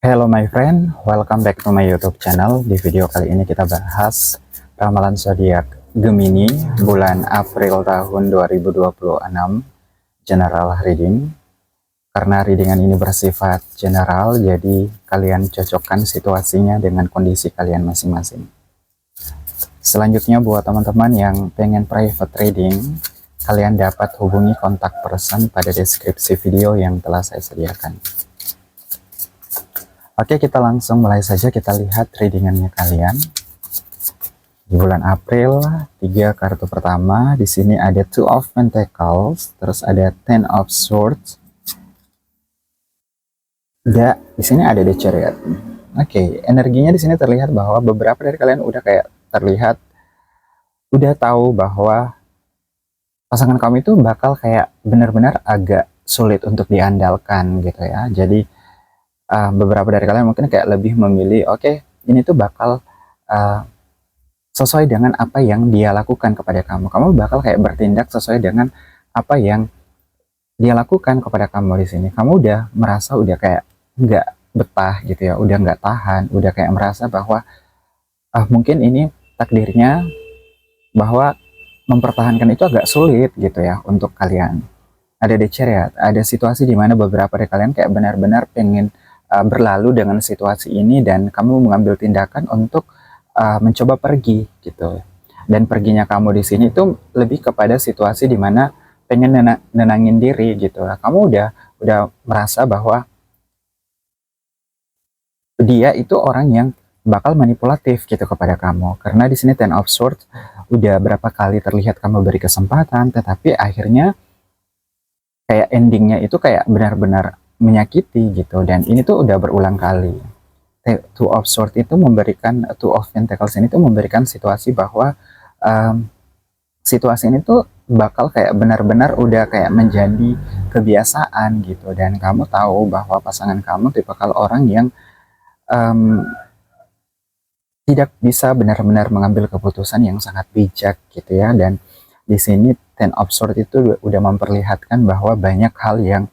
Hello my friend, welcome back to my YouTube channel. Di video kali ini kita bahas ramalan zodiak Gemini bulan April tahun 2026 general reading. Karena readingan ini bersifat general, jadi kalian cocokkan situasinya dengan kondisi kalian masing-masing. Selanjutnya buat teman-teman yang pengen private reading, kalian dapat hubungi kontak person pada deskripsi video yang telah saya sediakan. Oke, kita langsung mulai saja. Kita lihat readingannya kalian di bulan April. 3 kartu pertama di sini ada Two of Pentacles, terus ada Ten of Swords, dan di sini ada The Chariot. Oke, energinya di sini terlihat bahwa beberapa dari kalian udah kayak terlihat udah tahu bahwa pasangan kamu itu bakal kayak benar-benar agak sulit untuk diandalkan gitu ya. Jadi beberapa dari kalian mungkin kayak lebih memilih oke, ini tuh bakal sesuai dengan apa yang dia lakukan kepada kamu. Kamu bakal kayak bertindak sesuai dengan apa yang dia lakukan kepada kamu di sini. Kamu udah merasa udah kayak nggak betah gitu ya, udah nggak tahan, udah kayak merasa bahwa mungkin ini takdirnya bahwa mempertahankan itu agak sulit gitu ya untuk kalian. Ada The Chariot, ada situasi di mana beberapa dari kalian kayak benar-benar pengen berlalu dengan situasi ini dan kamu mengambil tindakan untuk mencoba pergi gitu. Dan perginya kamu di sini tuh lebih kepada situasi di mana pengen nenangin diri gitu. Kamu udah merasa bahwa dia itu orang yang bakal manipulatif gitu kepada kamu. Karena di sini Ten of Swords udah berapa kali terlihat kamu beri kesempatan, tetapi akhirnya kayak endingnya itu kayak benar-benar menyakiti gitu. Dan ini tuh udah berulang kali. Two of Swords itu memberikan, Two of Pentacles ini tuh memberikan situasi bahwa situasi ini tuh bakal kayak benar-benar udah kayak menjadi kebiasaan gitu. Dan kamu tahu bahwa pasangan kamu tipikal orang yang tidak bisa benar-benar mengambil keputusan yang sangat bijak gitu ya. Dan di sini Ten of Swords itu udah memperlihatkan bahwa banyak hal yang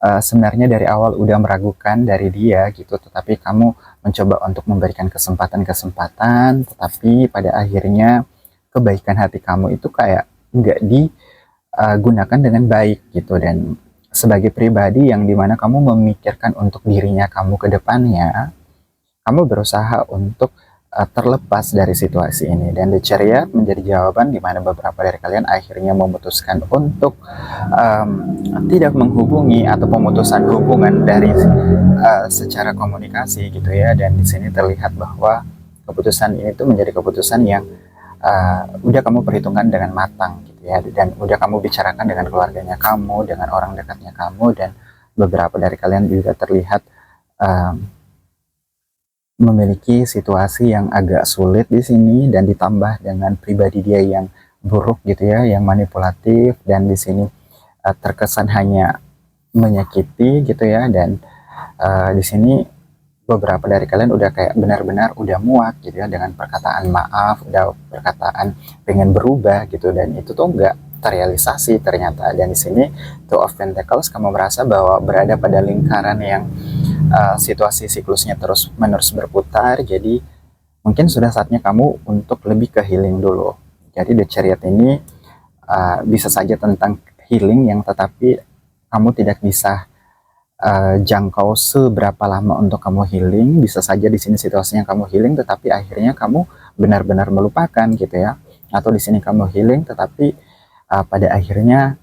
sebenarnya dari awal udah meragukan dari dia gitu, tetapi kamu mencoba untuk memberikan kesempatan-kesempatan, tetapi pada akhirnya kebaikan hati kamu itu kayak nggak digunakan dengan baik gitu. Dan sebagai pribadi yang dimana kamu memikirkan untuk dirinya kamu ke depannya, kamu berusaha untuk terlepas dari situasi ini. Dan The Chariot menjadi jawaban di mana beberapa dari kalian akhirnya memutuskan untuk tidak menghubungi atau pemutusan hubungan dari secara komunikasi gitu ya. Dan di sini terlihat bahwa keputusan ini tuh menjadi keputusan yang udah kamu perhitungkan dengan matang gitu ya, dan udah kamu bicarakan dengan keluarganya kamu, dengan orang dekatnya kamu, dan beberapa dari kalian juga terlihat memiliki situasi yang agak sulit di sini, dan ditambah dengan pribadi dia yang buruk gitu ya, yang manipulatif, dan di sini terkesan hanya menyakiti gitu ya. Dan di sini beberapa dari kalian udah kayak benar-benar udah muak gitu ya dengan perkataan maaf, udah perkataan pengen berubah gitu, dan itu tuh nggak terrealisasi ternyata. Dan di sini Two of Pentacles, kamu merasa bahwa berada pada lingkaran yang situasi siklusnya terus menerus berputar. Jadi mungkin sudah saatnya kamu untuk lebih ke healing dulu. Jadi The Chariot ini bisa saja tentang healing yang tetapi kamu tidak bisa jangkau seberapa lama untuk kamu healing. Bisa saja di sini situasinya kamu healing tetapi akhirnya kamu benar-benar melupakan gitu ya, atau di sini kamu healing tetapi pada akhirnya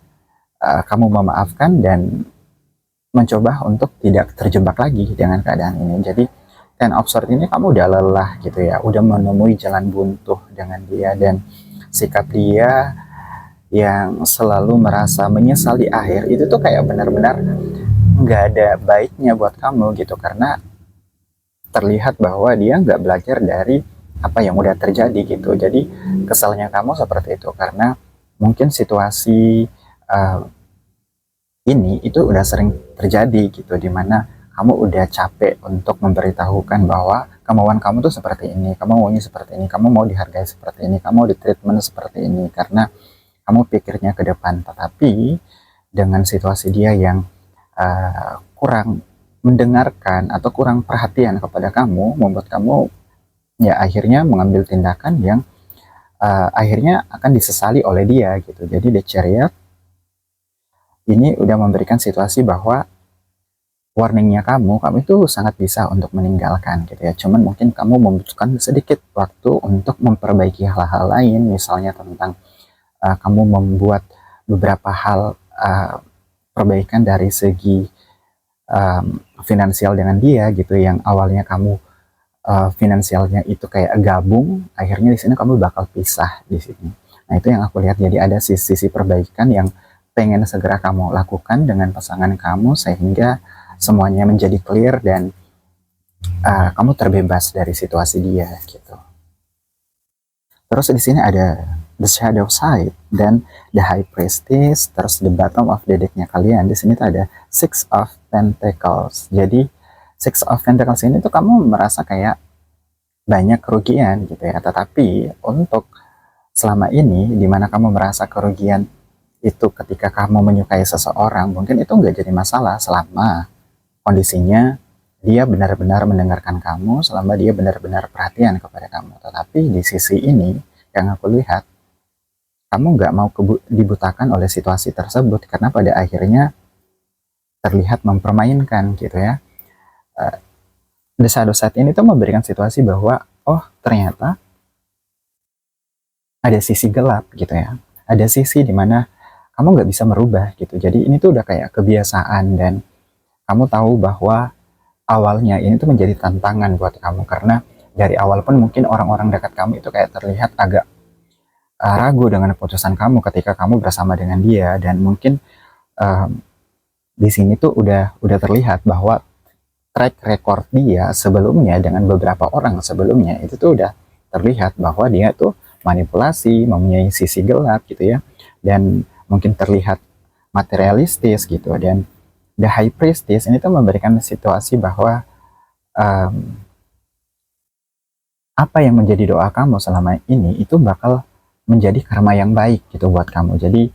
kamu memaafkan dan mencoba untuk tidak terjebak lagi dengan keadaan ini. Jadi Ten of Swords ini kamu udah lelah gitu ya, udah menemui jalan buntu dengan dia, dan sikap dia yang selalu merasa menyesal di akhir itu tuh kayak benar-benar nggak ada baiknya buat kamu gitu, karena terlihat bahwa dia nggak belajar dari apa yang udah terjadi gitu. Jadi kesalnya kamu seperti itu karena mungkin situasi ini itu udah sering terjadi gitu, dimana kamu udah capek untuk memberitahukan bahwa kemauan kamu tuh seperti ini, kamu maunya seperti ini, kamu mau dihargai seperti ini, kamu mau ditreatment seperti ini, karena kamu pikirnya ke depan. Tetapi dengan situasi dia yang kurang mendengarkan atau kurang perhatian kepada kamu, membuat kamu ya akhirnya mengambil tindakan yang akhirnya akan disesali oleh dia gitu. Jadi The Chariot ini udah memberikan situasi bahwa warningnya kamu itu sangat bisa untuk meninggalkan gitu ya. Cuman mungkin kamu membutuhkan sedikit waktu untuk memperbaiki hal-hal lain, misalnya tentang kamu membuat beberapa hal perbaikan dari segi finansial dengan dia gitu, yang awalnya kamu finansialnya itu kayak gabung, akhirnya di sini kamu bakal pisah di sini. Nah itu yang aku lihat, jadi ada sisi perbaikan yang pengen segera kamu lakukan dengan pasangan kamu sehingga semuanya menjadi clear dan kamu terbebas dari situasi dia gitu. Terus di sini ada The Shadow Side dan The High Priestess, terus the bottom of the decknya kalian. Di sini tuh ada Six of Pentacles. Jadi Six of Pentacles ini tuh kamu merasa kayak banyak kerugian gitu ya. Tetapi untuk selama ini, dimana kamu merasa kerugian itu ketika kamu menyukai seseorang, mungkin itu nggak jadi masalah selama kondisinya dia benar-benar mendengarkan kamu, selama dia benar-benar perhatian kepada kamu. Tetapi di sisi ini yang aku lihat, kamu nggak mau dibutakan oleh situasi tersebut karena pada akhirnya terlihat mempermainkan gitu ya. The Shadow Side ini tuh memberikan situasi bahwa oh ternyata ada sisi gelap gitu ya, ada sisi dimana kamu nggak bisa merubah gitu. Jadi ini tuh udah kayak kebiasaan dan kamu tahu bahwa awalnya ini tuh menjadi tantangan buat kamu karena dari awal pun mungkin orang-orang dekat kamu itu kayak terlihat agak ragu dengan keputusan kamu ketika kamu bersama dengan dia, dan mungkin di sini tuh udah terlihat bahwa track record dia sebelumnya dengan beberapa orang sebelumnya itu tuh udah terlihat bahwa dia tuh manipulasi, mempunyai sisi gelap gitu ya, dan mungkin terlihat materialistis gitu. Dan The High Priestess ini tuh memberikan situasi bahwa apa yang menjadi doa kamu selama ini itu bakal menjadi karma yang baik gitu buat kamu. Jadi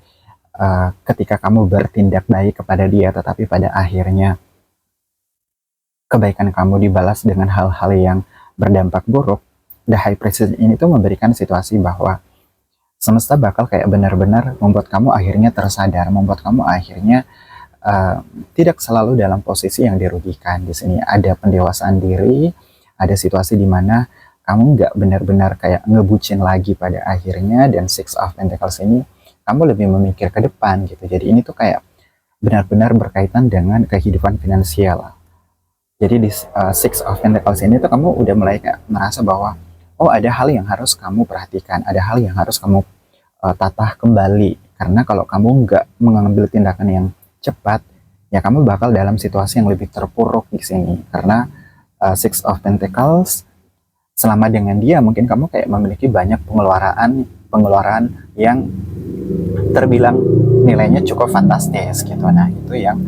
ketika kamu bertindak baik kepada dia tetapi pada akhirnya kebaikan kamu dibalas dengan hal-hal yang berdampak buruk, The High Priestess ini tuh memberikan situasi bahwa semesta bakal kayak benar-benar membuat kamu akhirnya tersadar, membuat kamu akhirnya tidak selalu dalam posisi yang dirugikan. Di sini ada pendewasaan diri, ada situasi di mana kamu nggak benar-benar kayak ngebucin lagi pada akhirnya, dan Six of Pentacles ini kamu lebih memikir ke depan gitu. Jadi ini tuh kayak benar-benar berkaitan dengan kehidupan finansial. Jadi di Six of Pentacles ini tuh kamu udah mulai kayak merasa bahwa oh ada hal yang harus kamu perhatikan, ada hal yang harus kamu tatah kembali. Karena kalau kamu nggak mengambil tindakan yang cepat, ya kamu bakal dalam situasi yang lebih terpuruk di sini. Karena Six of Pentacles selama dengan dia mungkin kamu kayak memiliki banyak pengeluaran yang terbilang nilainya cukup fantastis gitu. Nah itu yang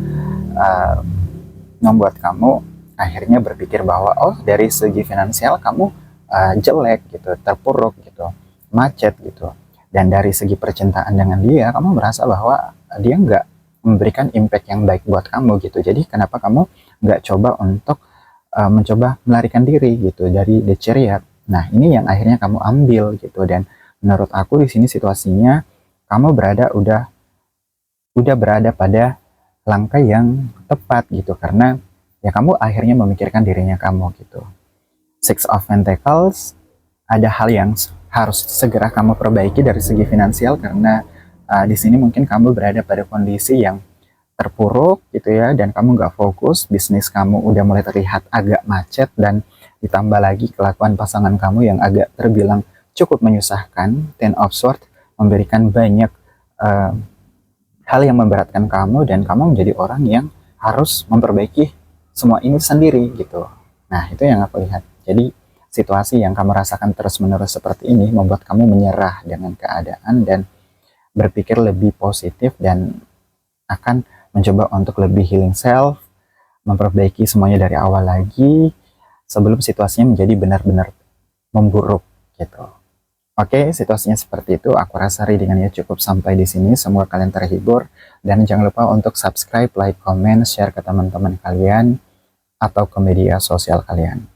membuat kamu akhirnya berpikir bahwa oh dari segi finansial kamu jelek gitu, terpuruk gitu, macet gitu. Dan dari segi percintaan dengan dia, kamu merasa bahwa dia nggak memberikan impact yang baik buat kamu gitu. Jadi kenapa kamu nggak coba untuk mencoba melarikan diri gitu dari The Chariot? Nah ini yang akhirnya kamu ambil gitu. Dan menurut aku di sini situasinya kamu udah berada pada langkah yang tepat gitu, karena ya kamu akhirnya memikirkan dirinya kamu gitu. Six of Pentacles, ada hal yang harus segera kamu perbaiki dari segi finansial karena di sini mungkin kamu berada pada kondisi yang terpuruk gitu ya, dan kamu nggak fokus, bisnis kamu udah mulai terlihat agak macet, dan ditambah lagi kelakuan pasangan kamu yang agak terbilang cukup menyusahkan. Ten of Swords memberikan banyak hal yang memberatkan kamu, dan kamu menjadi orang yang harus memperbaiki semua ini sendiri gitu. Nah itu yang aku lihat. Jadi situasi yang kamu rasakan terus-menerus seperti ini membuat kamu menyerah dengan keadaan dan berpikir lebih positif dan akan mencoba untuk lebih healing self, memperbaiki semuanya dari awal lagi sebelum situasinya menjadi benar-benar memburuk gitu. Oke, situasinya seperti itu. Aku rasa readingannya cukup sampai di sini. Semoga kalian terhibur, dan jangan lupa untuk subscribe, like, comment, share ke teman-teman kalian. atau ke media sosial kalian.